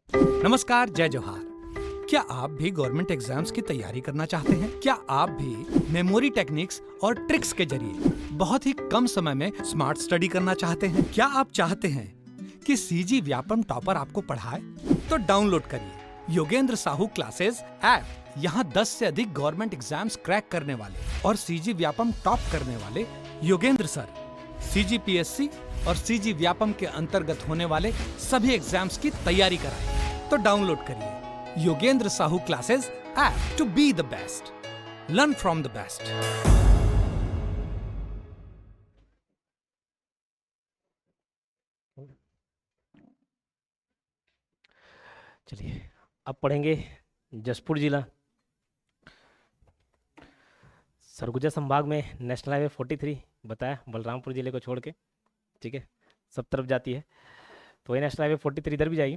नमस्कार, जय जोहार। क्या आप भी गवर्नमेंट एग्जाम्स की तैयारी करना चाहते हैं? क्या आप भी मेमोरी टेक्निक्स और ट्रिक्स के जरिए बहुत ही कम समय में स्मार्ट स्टडी करना चाहते हैं? क्या आप चाहते हैं कि सीजी व्यापम टॉपर आपको पढ़ाए? तो डाउनलोड करिए योगेंद्र साहू क्लासेस ऐप। यहाँ 10 से अधिक गवर्नमेंट एग्जाम्स क्रैक करने वाले और सीजी व्यापम टॉप करने वाले योगेंद्र सर सीजीपीएससी और सीजी व्यापम के अंतर्गत होने वाले सभी एग्जाम्स की तैयारी कराएं। तो डाउनलोड करिए Yogendra Sahu classes app to be the best, learn from the best. चलिए अब पढ़ेंगे जशपुर जिला। सरगुजा संभाग में नेशनल हाईवे 43 बताया, बलरामपुर जिले को छोड़ के, ठीक है, सब तरफ जाती है। तो वही नेशनल हाईवे 43 इधर भी जाएगी।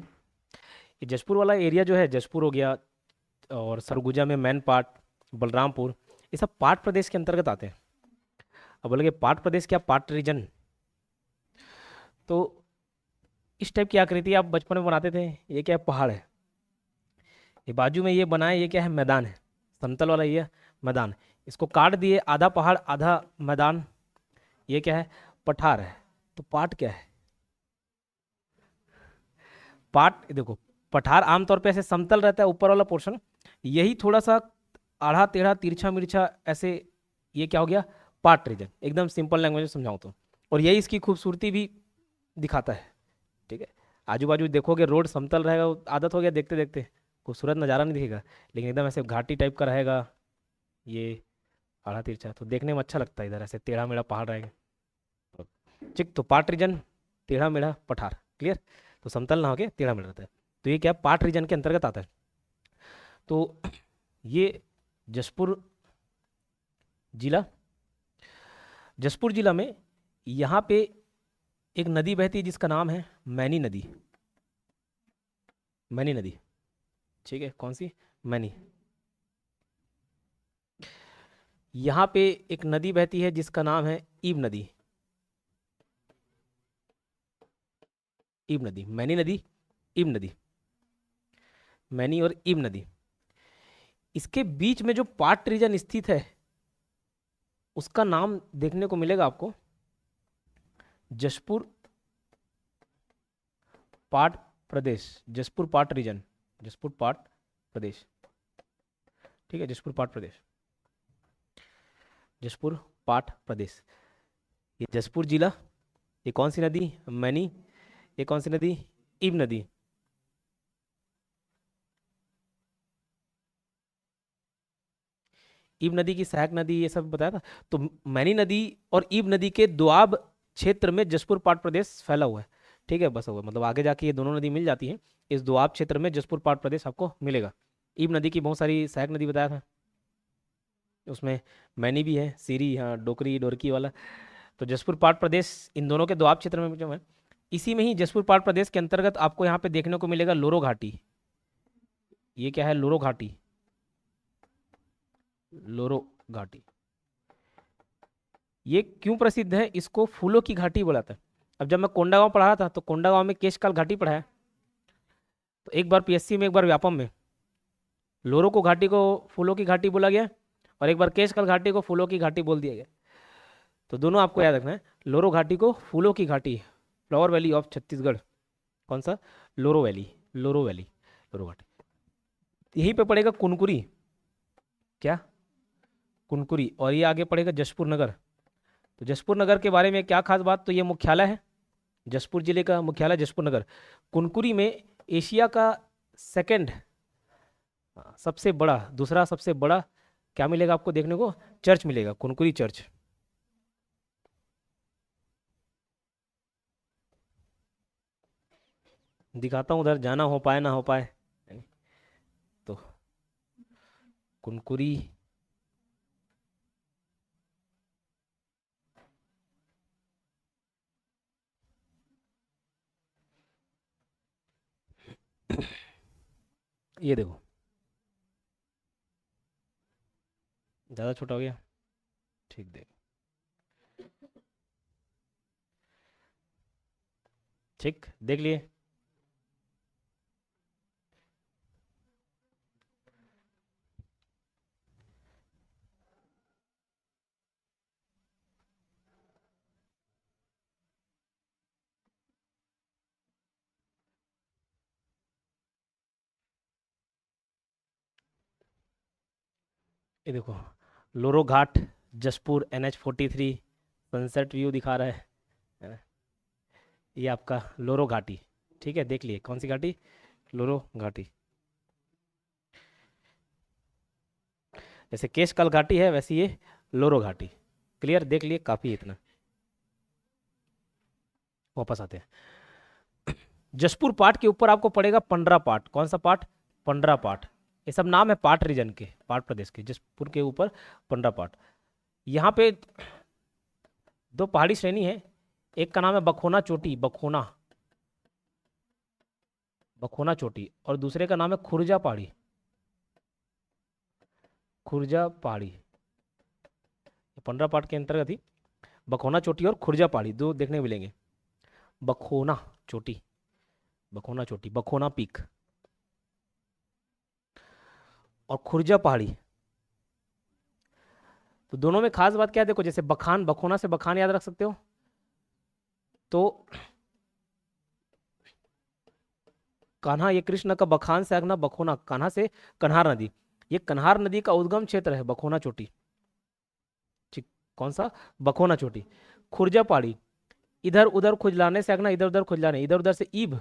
ये जशपुर वाला एरिया जो है, जशपुर हो गया और सरगुजा में मैन पार्ट, बलरामपुर, ये सब पाट प्रदेश के अंतर्गत आते हैं। अब बोलेंगे पाट प्रदेश क्या, पाट रीजन। तो इस टाइप की आकृति आप बचपन में बनाते थे। ये क्या है, पहाड़ है। ये बाजू में ये बना है, ये क्या है, मैदान है, समतल वाला ये मैदान। इसको काट दिए, आधा पहाड़ आधा मैदान, ये क्या है, पठार है। तो पाट क्या है, पाट देखो, पठार आमतौर पे ऐसे समतल रहता है ऊपर वाला पोर्शन, यही थोड़ा सा आड़ा टेढ़ा तिरछा मिर्छा ऐसे, ये क्या हो गया, पाट रीजन। एकदम सिंपल लैंग्वेज में समझाऊं तो, और यही इसकी खूबसूरती भी दिखाता है। ठीक है, आजू बाजू देखोगे रोड समतल रहेगा, आदत हो गया देखते देखते, खूबसूरत नज़ारा नहीं दिखेगा, लेकिन एकदम ऐसे घाटी टाइप का रहेगा, ये आड़ा तिरछा, तो देखने में अच्छा लगता है। इधर ऐसे टेढ़ा मेढ़ा पहाड़ रहेगा, ठीक। तो पाट रीजन, टेढ़ा मेढ़ा पठार, क्लियर। तो समतल ना होके टेढ़ा मेढ़ा रहता है, तो ये क्या, पाट रीजन के अंतर्गत आता है। तो ये जशपुर जिला, जशपुर जिला में यहाँ पे एक नदी बहती है जिसका नाम है मैनी नदी। मैनी नदी, ठीक है, कौन सी, मैनी। यहाँ पे एक नदी बहती है जिसका नाम है ईब नदी। ईब नदी, मैनी नदी, ईब नदी, मैनी और ईब नदी। इसके बीच में जो पाट रीजन स्थित है उसका नाम देखने को मिलेगा आपको, जशपुर पाट प्रदेश, जशपुर पाट रीजन, जशपुर पाट प्रदेश, ठीक है, जशपुर पाट प्रदेश, जशपुर पाट प्रदेश। ये जशपुर जिला, ये कौन सी नदी, मैनी, ये कौन सी नदी, ईब नदी। ईब नदी की सहायक नदी, ये सब बताया था। तो मैनी नदी और ईब नदी के दोआब क्षेत्र में जशपुर पाट प्रदेश फैला हुआ है, ठीक है, बस हुआ, मतलब आगे जाके ये दोनों नदी मिल जाती हैं, इस दोआब क्षेत्र में जशपुर पाट प्रदेश आपको मिलेगा। ईब नदी की बहुत सारी सहायक नदी बताया था, उसमें मैनी भी है, सीरी, हाँ, डोकरी डोरकी वाला। तो जसपुर पाट प्रदेश इन दोनों के दोआब क्षेत्र में जो है, इसी में ही जसपुर पाट प्रदेश के अंतर्गत आपको यहाँ पे देखने को मिलेगा लोरो घाटी। ये क्या है, लोरो घाटी, लोरो घाटी। ये क्यों प्रसिद्ध है, इसको फूलों की घाटी बोला था। अब जब मैं कोंडागांव पढ़ा था तो कोंडागांव में केशकाल घाटी पढ़ा है, तो एक बार पीएससी में एक बार व्यापम में लोरो को घाटी को फूलों की घाटी बोला गया, और एक बार केशकाल घाटी को फूलों की घाटी बोल दिया गया। तो दोनों आपको याद रखना है, लोरो घाटी को फूलों की घाटी, फ्लावर वैली ऑफ छत्तीसगढ़, कौन सा, लोरो वैली, लोरो वैली, लोरो घाटी। यहीं पे पड़ेगा कुनकुरी, क्या, कुनकुरी, और ये आगे पड़ेगा जशपुर नगर। तो जशपुर नगर के बारे में क्या खास बात, तो ये मुख्यालय है, जशपुर जिले का मुख्यालय जशपुर नगर। कुनकुरी में एशिया का सेकंड सबसे बड़ा, दूसरा सबसे बड़ा क्या मिलेगा आपको देखने को, चर्च मिलेगा, कुनकुरी चर्च। दिखाता हूँ उधर, जाना हो पाए ना हो पाए। तो कुनकुरी, ये देखो, ज़्यादा छोटा हो गया, ठीक, देख, ठीक, देख लिए। ये देखो, लोरो घाट, जसपुर, NH43, सनसेट व्यू दिखा रहा है ना? ये आपका लोरो घाटी, ठीक है, देख लिए कौन सी घाटी, लोरो घाटी। जैसे केशकाल घाटी है वैसे ये लोरो घाटी। क्लियर, देख लिए, काफी है इतना। वापस आते हैं। जसपुर पाट के ऊपर आपको पड़ेगा पंडरा पाट। कौन सा पाट? पंडरा पाट। ये सब नाम है पाट रीजन के, पाट प्रदेश के। जसपुर के ऊपर पंडरा पाट। यहाँ पे दो पहाड़ी श्रेणी है, एक का नाम है बखोना चोटी, बखोना, बखोना चोटी, और दूसरे का नाम है खुर्जा पहाड़ी, खुर्जा पहाड़ी। पंडरा पाट के अंतर्गत ही बखोना चोटी और खुर्जा पहाड़ी दो देखने को मिलेंगे। बखोना चोटी, बखोना चोटी, बखोना पीक, और खुर्जा पहाड़ी। तो दोनों में खास बात क्या है, देखो जैसे बखान, बखोना से बखान याद रख सकते हो, तो कान्हा, ये कृष्ण का बखान से आगना बखोना, कान्हा से कन्हार नदी, ये कन्हार नदी का उद्गम क्षेत्र है बखोना चोटी। ठीक, कौन सा? बखोना चोटी। खुर्जा पहाड़ी, इधर उधर खुजलाने से आगना, इधर उधर खुजलाने, इधर उधर से ईब,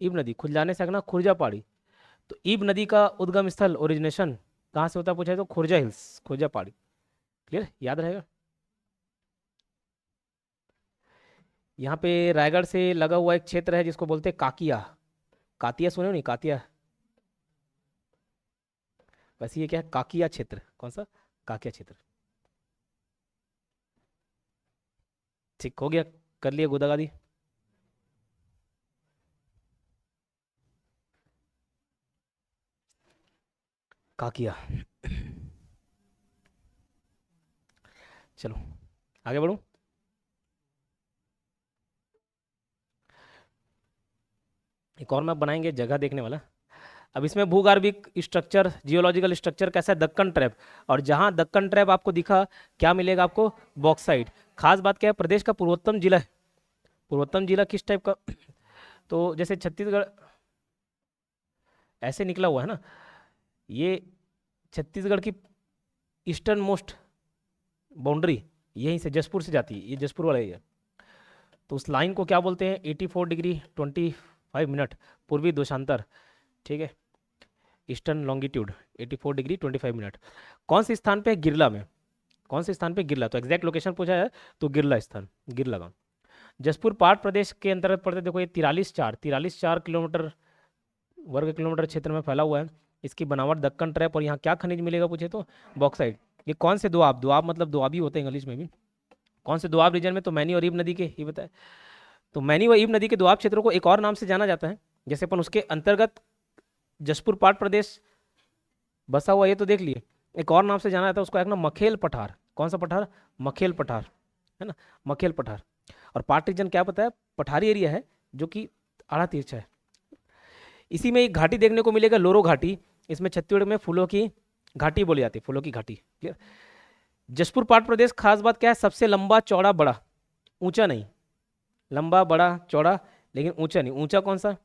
ईब नदी, खुजलाने से आगना खुर्जा पहाड़ी। तो ईब नदी का उद्गम स्थल, ओरिजिनेशन कहाँ से होता है पूछा है तो खुर्जा हिल्स, खुर्जा पहाड़ी। क्लियर, याद रहेगा। यहाँ पे रायगढ़ से लगा हुआ एक क्षेत्र है जिसको बोलते हैं काकिया। कातिया सुने हो नहीं? कातिया, वैसे ये क्या है? काकिया क्षेत्र। कौन सा? काकिया क्षेत्र। ठीक हो गया, कर लिया गोदागादी। काकिया। चलो आगे बढ़ूं। एक और मैप बनाएंगे जगह देखने वाला। अब इसमें भूगर्भिक स्ट्रक्चर, जियोलॉजिकल स्ट्रक्चर कैसा है? दक्कन ट्रैप। और जहां दक्कन ट्रैप आपको दिखा, क्या मिलेगा आपको? बॉक्साइट। खास बात क्या है? प्रदेश का पूर्वोत्तम जिला है। पूर्वोत्तम जिला किस टाइप का? तो जैसे छत्तीसगढ़ ऐसे निकला हुआ है ना, ये छत्तीसगढ़ की ईस्टर्न मोस्ट बाउंड्री यहीं से, जसपुर से जाती है, ये जसपुर वाला एरिया। तो उस लाइन को क्या बोलते हैं? 84 डिग्री 25 मिनट पूर्वी दोषांतर, ठीक है, ईस्टर्न लॉन्गिट्यूड 84 डिग्री 25 मिनट। कौन से स्थान पे है? गिरला में। कौन से स्थान पे? गिरला। तो एग्जैक्ट लोकेशन पूछा है तो गिरला स्थान, गिरला गांव। जसपुर पाट प्रदेश के अंतर्गत पड़ते, देखो ये 43 किलोमीटर वर्ग किलोमीटर क्षेत्र में फैला हुआ है। इसकी बनावट दक्कन ट्रैप, और यहाँ क्या खनिज मिलेगा पूछे तो बॉक्साइट। ये कौन से दोआब, दोआब मतलब दोआबी होते हैं इंग्लिश में भी। कौन से दोआब रीजन में? तो मैनी और ईब नदी के, ये बताए। तो मैनी व ईब नदी के दोआब क्षेत्रों को एक और नाम से जाना जाता है, जैसे अपन उसके अंतर्गत जसपुर पाट प्रदेश बसा हुआ, ये तो देख लिए। एक और नाम से जाना जाता है उसको, एक ना मखेल पठार। कौन सा पठार? मखेल पठार, है ना, मखेल पठार। और पाट रीजन क्या पता है? पठारी एरिया है जो कि आड़ा तिरछा है। इसी में एक घाटी देखने को मिलेगा, लोरो घाटी। इसमें छत्तीसगढ़ में फूलों की घाटी बोली जाती है, फूलों की घाटी। क्लियर। जसपुर पाट प्रदेश खास बात क्या है? सबसे लंबा चौड़ा बड़ा, ऊंचा नहीं, लंबा बड़ा चौड़ा लेकिन ऊंचा नहीं। ऊंचा कौन सा?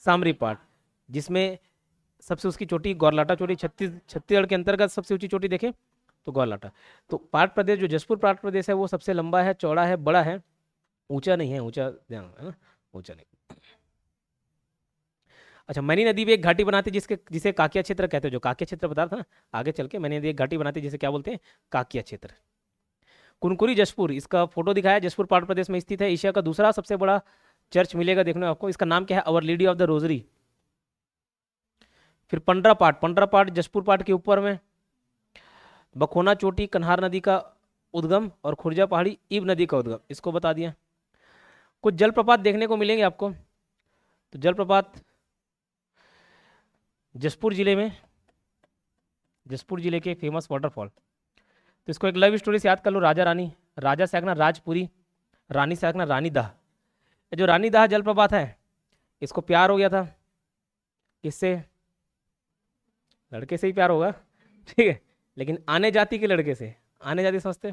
सामरी पाट, जिसमें सबसे उसकी चोटी गौरलाटा चोटी, छत्तीसगढ़ के अंतर्गत सबसे ऊंची चोटी देखें तो गौरलाटा। तो पाट प्रदेश, जो जसपुर पाट प्रदेश है, वो सबसे लंबा है, चौड़ा है, बड़ा है, ऊंचा नहीं है। ऊंचा ध्यान है ना, ऊंचा नहीं। अच्छा, मैनी नदी भी एक घाटी बनाती है जिसे काकिया क्षेत्र कहते हैं। जो काकिया क्षेत्र बता रहा था ना, आगे चल के मैनी नदी एक घाटी बनाती है जिसे क्या बोलते हैं? काकिया क्षेत्र। कुनकुरी जसपुर, इसका फोटो दिखाया, जसपुर पाट प्रदेश में स्थित है। एशिया का दूसरा सबसे बड़ा चर्च मिलेगा देखने आपको, इसका नाम क्या है? अवर लेडी ऑफ द रोजरी। फिर पंडरा पाट, पंडरा पाट जसपुर पाट के ऊपर में, बखोना चोटी कन्हार नदी का उद्गम, और खुर्जा पहाड़ी ईब नदी का उद्गम, इसको बता दिया। कुछ जलप्रपात देखने को मिलेंगे आपको। तो जलप्रपात जसपुर जिले में, जसपुर जिले के फेमस वाटरफॉल। तो इसको एक लव स्टोरी से याद कर लो, राजा रानी। राजा से आगना राजपुरी, रानी से आगना रानी दाह। जो रानी दाह जलप्रपात है, इसको प्यार हो गया था किससे? लड़के से ही प्यार होगा, ठीक है, लेकिन आने जाति के लड़के से। आने जाति समझते?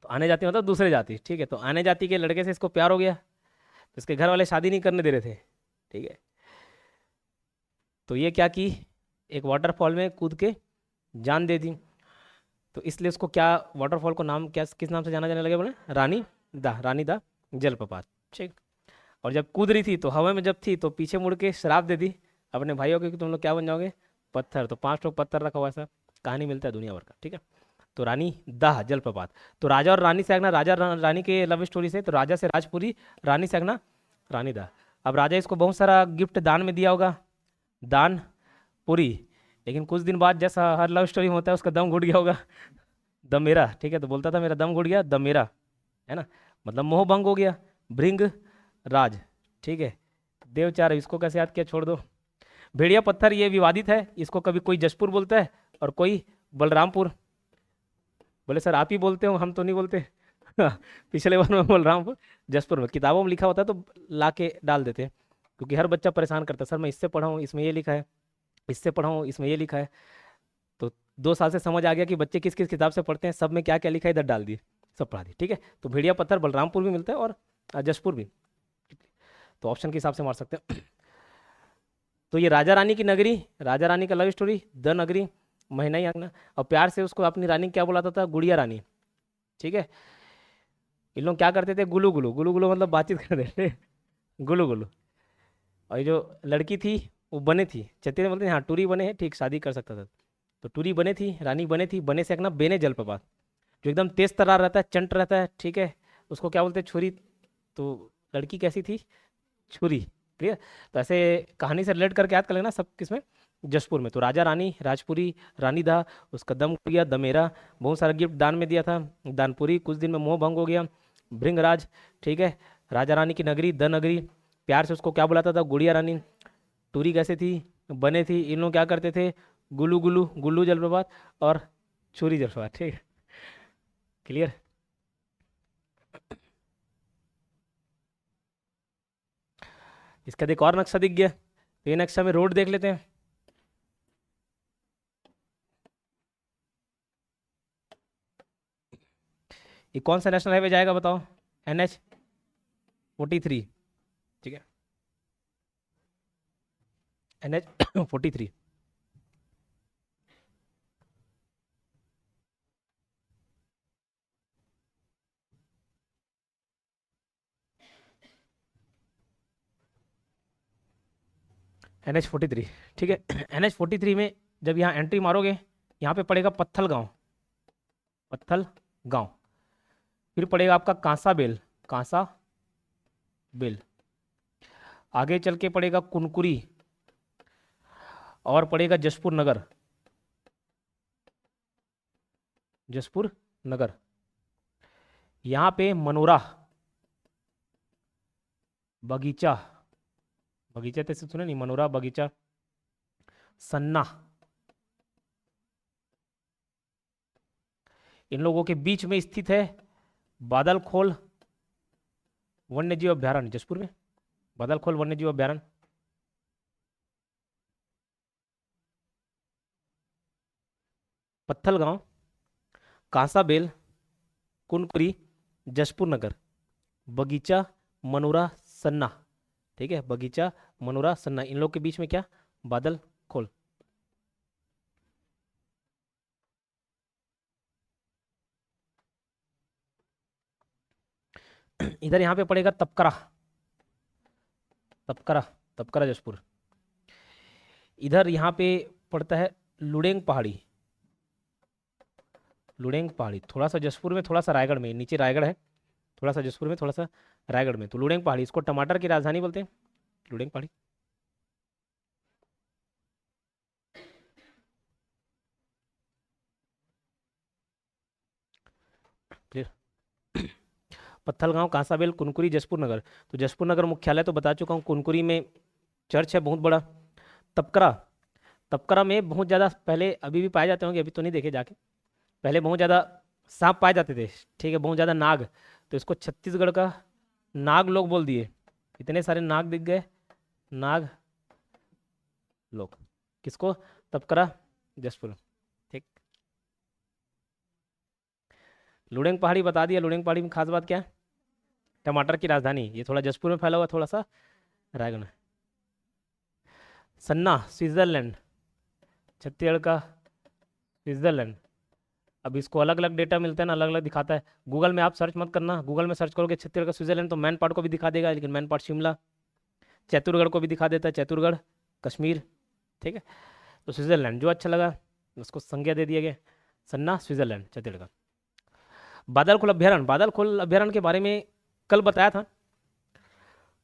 तो आने जाति मतलब दूसरे जाति, ठीक है। तो आने जाति के लड़के से इसको प्यार हो गया, तो इसके घर वाले शादी नहीं करने दे रहे थे, ठीक है। तो ये क्या की, एक वाटरफॉल में कूद के जान दे दी। तो इसलिए उसको क्या, वाटरफॉल को नाम क्या, किस नाम से जाना जाने लगे बोले, रानी दा जलप्रपात। ठीक। और जब कूद रही थी तो हवा में जब थी तो पीछे मुड़ के श्राप दे दी अपने भाइयों को कि तुम लोग क्या बन जाओगे, पत्थर। तो 5 ठोक पत्थर रखा हुआ, ऐसा कहानी मिलता है दुनिया भर का। ठीक है। तो रानी दाह जलप्रपात। तो राजा और रानी से आगना, रानी के लव स्टोरी से, तो राजा से राजपुरी, रानी से आगना रानी दाह। अब राजा इसको बहुत सारा गिफ्ट दान में दिया होगा, दान पूरी। लेकिन कुछ दिन बाद, जैसा हर लव स्टोरी में होता है, उसका दम घुट गया होगा, दम मेरा। ठीक है। तो बोलता था मेरा दम घुट गया, दम मेरा, है ना, मतलब मोह भंग हो गया। भृंग राज। ठीक है। देवचार, इसको कैसे याद किया, छोड़ दो। भेड़िया पत्थर, ये विवादित है, इसको कभी कोई जसपुर बोलता है और कोई बलरामपुर। बोले सर आप ही बोलते हो, हम तो नहीं बोलते। पिछले बार में बलरामपुर, जसपुर में किताबों में लिखा होता है तो ला के डाल देते हैं, क्योंकि हर बच्चा परेशान करता है, सर मैं इससे पढ़ा हूँ इसमें ये लिखा है, इससे पढ़ा हूँ इसमें ये लिखा है। तो 2 साल से समझ आ गया कि बच्चे किस किस किताब से पढ़ते हैं, सब में क्या क्या लिखा है इधर डाल दिए, सब पढ़ा दिए। ठीक है। तो भेड़िया पत्थर बलरामपुर भी मिलता है और जसपुर भी, तो ऑप्शन के हिसाब से मार सकते हैं। तो ये राजा रानी की नगरी, राजा रानी का लव स्टोरी, द नगरी, महीना ही आगना। और प्यार से उसको अपनी रानी क्या बुलाता था, गुड़िया रानी। ठीक है। इन लोग क्या करते थे, गुलू गुलू, गुलू गुलू मतलब बातचीत करते थे, गुलू गुलू। और ये जो लड़की थी वो बने थी, छत्तीस बोलते हैं हाँ, टूरी बने हैं, ठीक, शादी कर सकता था। तो टूरी बने थी, रानी बने थी, बने से आगना बेने जलप्रपात, जो एकदम तेज तर्रार रहता है, चंट रहता है। ठीक है। उसको क्या बोलते हैं, छुरी। तो लड़की कैसी थी, छुरी। क्लियर। तो ऐसे कहानी से रिलेट करके याद कर लेना सब किसमें, जसपुर में। तो राजा रानी, राजपुरी, रानी दा, उसका दम उड़ गया, दमेरा, बहुत सारा गिफ्ट दान में दिया था, दानपुरी, कुछ दिन में मोह भंग हो गया, भृंगराज। ठीक है। राजा रानी की नगरी, द नगरी, प्यार से उसको क्या बुलाता था, गुड़िया रानी। टूरी कैसे थी, बने थी। इन लोग क्या करते थे, गुल्लू गुल्लू, गुल्लू जलप्रपात और छुरी जलप्रपात। ठीक है। क्लियर। इसका एक और नक्शा दिख गया, तो ये नक्शा में रोड देख लेते हैं। ये कौन सा नेशनल हाईवे जाएगा बताओ, NH 43। ठीक है। NH 43। NH 43। ठीक है। NH 43 में जब यहाँ एंट्री मारोगे, यहाँ पे पड़ेगा पत्थल गांव, पत्थल गांव। फिर पड़ेगा आपका कांसा बेल, कांसा बेल। आगे चल के पड़ेगा कुनकुरी, और पड़ेगा जसपुर नगर, जसपुर नगर। यहाँ पे मनोरा, बगीचा, बगीचा तो सुने नहीं, मनोरा बगीचा, सन्ना। इन लोगों के बीच में स्थित है बादलखोल वन्यजीव अभ्यारण्य, जसपुर में बादलखोल वन्यजीव अभ्यारण्य। पत्थलगांव, कांसाबेल, कुनकुरी, जसपुर नगर, बगीचा, मनोरा, सन्ना। ठीक है। बगीचा, मनोरा, सन्ना, इन लोग के बीच में क्या, बादल खोल। इधर यहाँ पे पड़ेगा तपकरा, तपकरा, तपकरा जसपुर। इधर यहाँ पे पड़ता है लुडेंग पहाड़ी, लुडेंग पहाड़ी, थोड़ा सा जसपुर में, थोड़ा सा रायगढ़ में, नीचे रायगढ़ है, थोड़ा सा जसपुर में, थोड़ा सा रायगढ़ में। तो लुडेंग पहाड़ी, इसको टमाटर की राजधानी बोलते हैं, लुडेंग पहाड़ी। क्लियर। पत्थलगांव, कांसाबेल, कुनकुरी, जसपुर नगर। तो जसपुर नगर मुख्यालय तो बता चुका हूँ, कुनकुरी में चर्च है बहुत बड़ा। तपकरा, तपकरा में बहुत ज़्यादा पहले, अभी भी पाए जाते होंगे, अभी तो नहीं देखे जाके, पहले बहुत ज़्यादा सांप पाए जाते थे। ठीक है। बहुत ज़्यादा नाग, तो इसको छत्तीसगढ़ का नाग लोग बोल दिए, इतने सारे नाग दिख गए, नाग लोग। किसको, तपकरा, जसपुर। ठीक। लुडेंग पहाड़ी बता दिया, लुडेंग पहाड़ी में खास बात क्या है, टमाटर की राजधानी, ये थोड़ा जसपुर में फैला हुआ, थोड़ा सा रायगढ़ में। सन्ना, स्विट्जरलैंड, छत्तीसगढ़ का स्विट्जरलैंड। अब इसको अलग अलग डेटा मिलता है ना, अलग अलग दिखाता है। गूगल में आप सर्च मत करना, गूगल में सर्च करोगे छत्तीसगढ़ का स्विट्जरलैंड तो मैन पार्ट को भी दिखा देगा, लेकिन मैन पार्ट शिमला। चैतुरगढ़ को भी दिखा देता है, चैतुरगढ़ कश्मीर। ठीक है, तो स्विट्जरलैंड जो अच्छा लगा उसको संज्ञा दे दिया गया, सन्ना स्विट्जरलैंड छत्तीसगढ़। बादलखोल अभ्यारण्य, बादलखोल अभ्यारण्य के बारे में कल बताया था।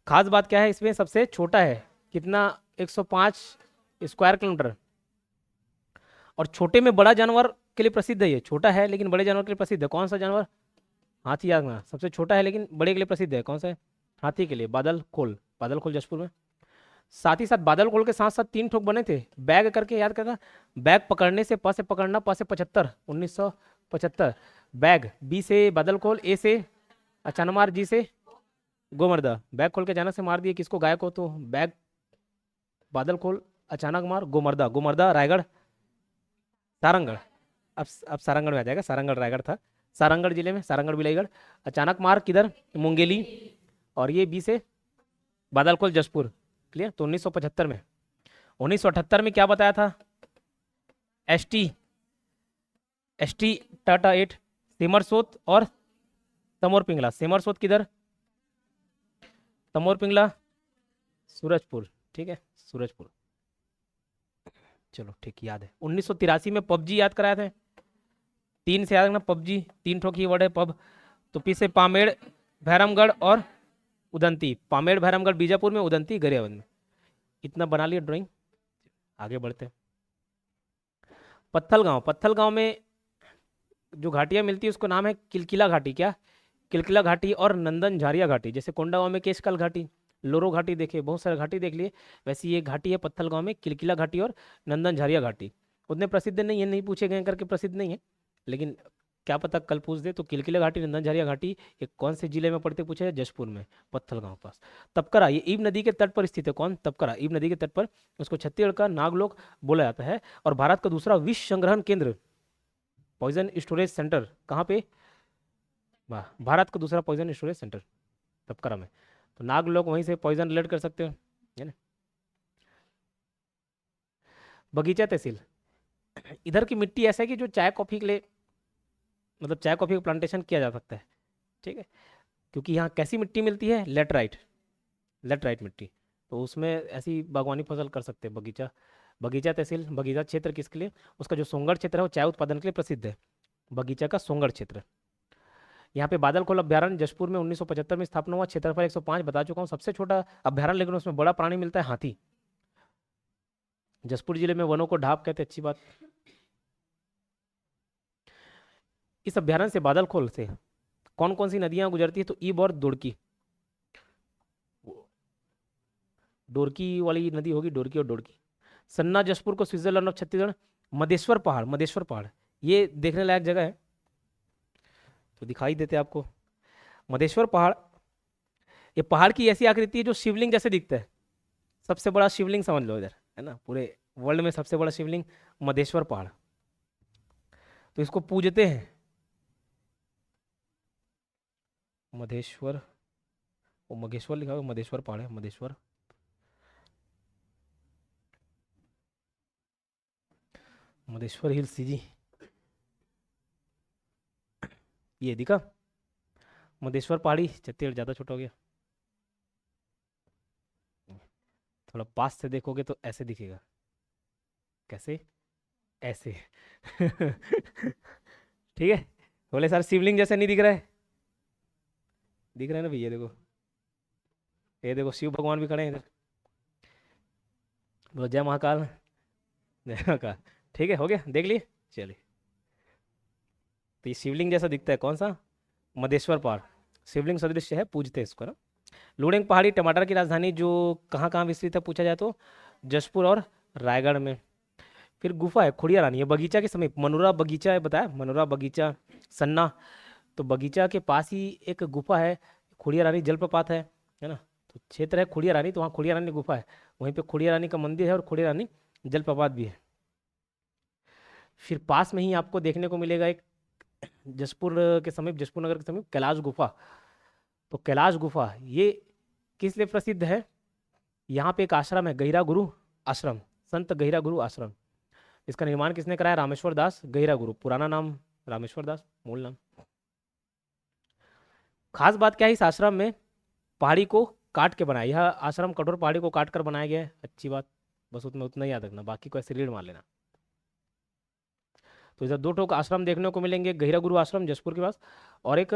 खास बात क्या है इसमें, सबसे छोटा है कितना, 105 स्क्वायर किलोमीटर। और छोटे में बड़ा जानवर के लिए प्रसिद्ध है, ये छोटा है लेकिन बड़े जानवर के लिए प्रसिद्ध है। कौन सा जानवर? हाथी। याद रखना, सबसे छोटा है लेकिन बड़े के लिए प्रसिद्ध है। कौन सा है? हाथी के लिए। बादलखोल, बादलखोल जशपुर में। साथ ही साथ बादलखोल के साथ साथ 3 ठोक बने थे, बैग करके याद करना। बैग पकड़ने से, प से पकड़ना, प से 75, 1975। बैग, बी से बादलखोल, ए से अचानमार, जी से गोमर्दा। बैग खोल के अचानक से मार दिए किसको? गाय को। तो बैग, बादलखोल, अचानक मार, गोमर्दा। गोमर्दा रायगढ़, सारंगढ़। अब सारंगढ़ में आ जाएगा, सारंगढ़ रायगढ़ था, सारंगढ़ जिले में, सारंगढ़ बिलाईगढ़। अचानक मार किधर? मुंगेली। और ये बी से बादलखोल जशपुर। क्लियर? तो 1975 में। 1978 में क्या बताया था? एसटी टाटा 8, सिमरसोत और तमोर पिंगला। सिमरसोत किधर? तमोर पिंगला सूरजपुर। ठीक है, सूरजपुर। चलो ठीक, याद है। 1983 में पबजी याद कराए थे, 3 से याद रखना, पबजी 3 ठोक ही वर्ड है पब। तो पी से पामेड़ भैरमगढ़ और उदंती। पामेड़ भैरमगढ़ बीजापुर में, उदंती गरियाबंद में। इतना बना लिया ड्राइंग, आगे बढ़ते हैं। पत्थलगांव, पत्थलगांव में जो घाटियां मिलती है उसको नाम है किलकिला घाटी। क्या? किलकिला घाटी और नंदन झारिया घाटी। जैसे कोंडागांव में केशकाल घाटी, लोरो घाटी देखे, बहुत सारे घाटी देख लिए, वैसी ये घाटी है पत्थलगांव में, किलकिला घाटी और नंदन झारिया घाटी। उतने प्रसिद्ध नहीं है, नहीं पूछे गए करके प्रसिद्ध नहीं है, लेकिन क्या पता कल पूछ दे। तो किलकिला घाटी, नंदन झारिया घाटी, ये कौन से जिले में पड़ते पूछे? जशपुर में, पत्थलगांव पास। तपकरा, ये ईब नदी के तट पर स्थित है। कौन? तपकरा, ईब नदी के तट पर। उसको छत्तीसगढ़ का नागलोक बोला जाता है। और भारत का दूसरा विष संग्रहण केंद्र, पॉइजन स्टोरेज सेंटर, कहाँ पे? वाह, भारत का दूसरा पॉइजन स्टोरेज सेंटर तपकरा में। तो नागलोक, वहीं से पॉइजन रिलेट कर सकते हो, है ना। बगीचा तहसील, इधर की मिट्टी ऐसा है कि जो चाय कॉफी के लिए, मतलब चाय कॉफी का प्लांटेशन किया जा सकता है। ठीक है, क्योंकि यहाँ कैसी मिट्टी मिलती है? लेटराइट, लेटराइट मिट्टी। तो उसमें ऐसी बागवानी फसल कर सकते हैं। बगीचा, बगीचा तहसील, बगीचा क्षेत्र किसके लिए? उसका जो सोंगढ़ क्षेत्र है वो चाय उत्पादन के लिए प्रसिद्ध है, बगीचा का सोंगढ़ क्षेत्र। यहाँ पे बादलखोल अभ्यारण्य जशपुर में 1975 में स्थापना हुआ। क्षेत्रफल 105 बता चुका हूँ, सबसे छोटा अभ्यारण्य, लेकिन उसमें बड़ा प्राणी मिलता है, हाथी। जशपुर जिले में वनों को ढाब कहते हैं, अच्छी बात। इस अभ्यारण्य से, बादलखोल से कौन कौन सी नदियां गुजरती है? तो ईब और डोरकी, डोरकी वाली नदी होगी, डोरकी और डोरकी। सन्ना जशपुर को स्विट्जरलैंड और छत्तीसगढ़। मधेश्वर पहाड़, मधेश्वर पहाड़ ये देखने लायक जगह है, तो दिखाई देते आपको मधेश्वर पहाड़। ये पहाड़ की ऐसी आकृति है जो शिवलिंग जैसे दिखता है, सबसे बड़ा शिवलिंग समझ लो इधर, है ना, पूरे वर्ल्ड में सबसे बड़ा शिवलिंग मधेश्वर पहाड़। तो इसको पूजते हैं, मधेश्वर, वो मघेश्वर लिखा हुआ, मधेश्वर पहाड़ है, मधेश्वर। मधेश्वर हिल्स जी, ये दिखा मधेश्वर पहाड़ी। छत्तीसगढ़ ज़्यादा छोटा हो गया, थोड़ा पास से देखोगे तो ऐसे दिखेगा। कैसे? ऐसे। ठीक है, बोले सर शिवलिंग जैसे नहीं दिख रहा है? दिख रहा है ना भैया, देखो, ये देखो शिव भगवान भी खड़े हैं इधर। बोलो जय महाकाल, जय महाकाल। ठीक है, हो गया, देख लिए, चलिए। तो ये शिवलिंग जैसा दिखता है, कौन सा? मधेश्वर पहाड़, शिवलिंग सदृश है, पूजते हैं इसको ना। लुडेंग पहाड़ी टमाटर की राजधानी, जो कहाँ कहाँ विस्तृत है पूछा जाए तो जशपुर और रायगढ़ में। फिर गुफा है खुड़िया रानी, ये बगीचा के समीप, मनोरा बगीचा है, बताया मनोरा बगीचा, सन्ना। तो बगीचा के पास ही एक गुफा है, खुड़िया रानी जलप्रपात है ना। तो क्षेत्र है खुड़िया रानी, तो वहाँ खुड़िया रानी गुफा है, वहीं पे खुड़िया रानी का मंदिर है और खुड़िया रानी जलप्रपात भी है। फिर पास में ही आपको देखने को मिलेगा एक जशपुर के समीप, जशपुर नगर के समीप कैलाश गुफा। तो कैलाश गुफा ये किस लिए प्रसिद्ध है? यहाँ पे एक आश्रम है, गहिरा गुरु आश्रम, संत गहिरा गुरु आश्रम। इसका निर्माण किसने कराया? रामेश्वर दास गहिरा गुरु, पुराना नाम रामेश्वर दास, मूल नाम। खास बात क्या है इस आश्रम में? पहाड़ी को काट के बनाया, यह आश्रम कठोर पहाड़ी को काट कर बनाया गया है, अच्छी बात, बस उसमें उतना याद रखना, बाकी को ऐसे रीड मार लेना। तो इधर दो ठोक आश्रम देखने को मिलेंगे, गहिरा गुरु आश्रम जसपुर के पास, और एक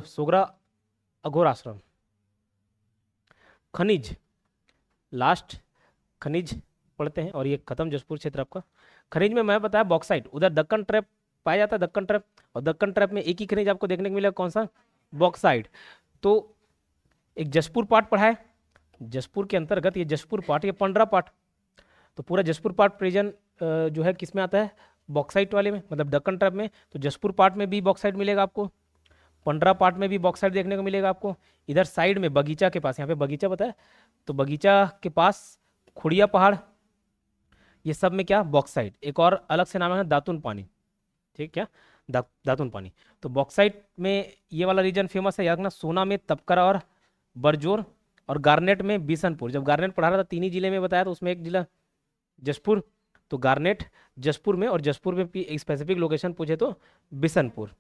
सोगरा अघोर आश्रम। खनिज, लास्ट खनिज पढ़ते हैं, और ये खत्म जसपुर क्षेत्र आपका। खनिज में मैं बताया बॉक्साइट, उधर दक्कन ट्रैप पाया जाता है, दक्कन ट्रैप, और दक्कन ट्रैप में एक ही खनिज आपको देखने को मिलेगा, कौन सा? बॉक्साइट। तो एक जसपुर पार्ट पढ़ा है, जसपुर के अंतर्गत ये जसपुर पार्ट, ये पंडरा पार्ट, तो पूरा जसपुर पार्ट प्रेजेंट जो है किस में आता है? बॉक्साइट वाले में, मतलब दक्कन ट्रैप में। तो जसपुर पार्ट में भी बॉक्साइट मिलेगा आपको, पंडरा पार्ट में भी बॉक्साइट देखने को मिलेगा आपको। इधर साइड में बगीचा के पास, यहाँ पे बगीचा बताया, तो बगीचा के पास खुड़िया पहाड़, ये सब में क्या? बॉक्साइट। एक और अलग से नाम है दातुन पानी, ठीक, क्या? दातुन पानी। तो बॉक्साइट में ये वाला रीजन फेमस है, याद रखना। सोना में तपकरा और बरजोर, और गार्नेट में बिशनपुर। जब गार्नेट पढ़ा रहा था 3 ही जिले में बताया, तो उसमें एक जिला जसपुर, तो गार्नेट जसपुर में, और जसपुर में भी एक स्पेसिफिक लोकेशन पूछे तो बिशनपुर।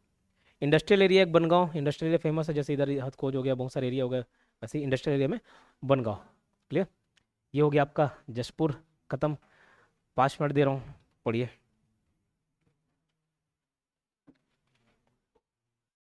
इंडस्ट्रियल एरिया एक बनगांव, इंडस्ट्रियल एरिया फेमस है, जैसे इधर हथखोज हो गया, बहुत सारे एरिया हो गया, वैसे इंडस्ट्रियल एरिया में बनगांव। क्लियर? ये हो गया आपका जसपुर खत्म। 5 मिनट दे रहा हूँ, पढ़िए।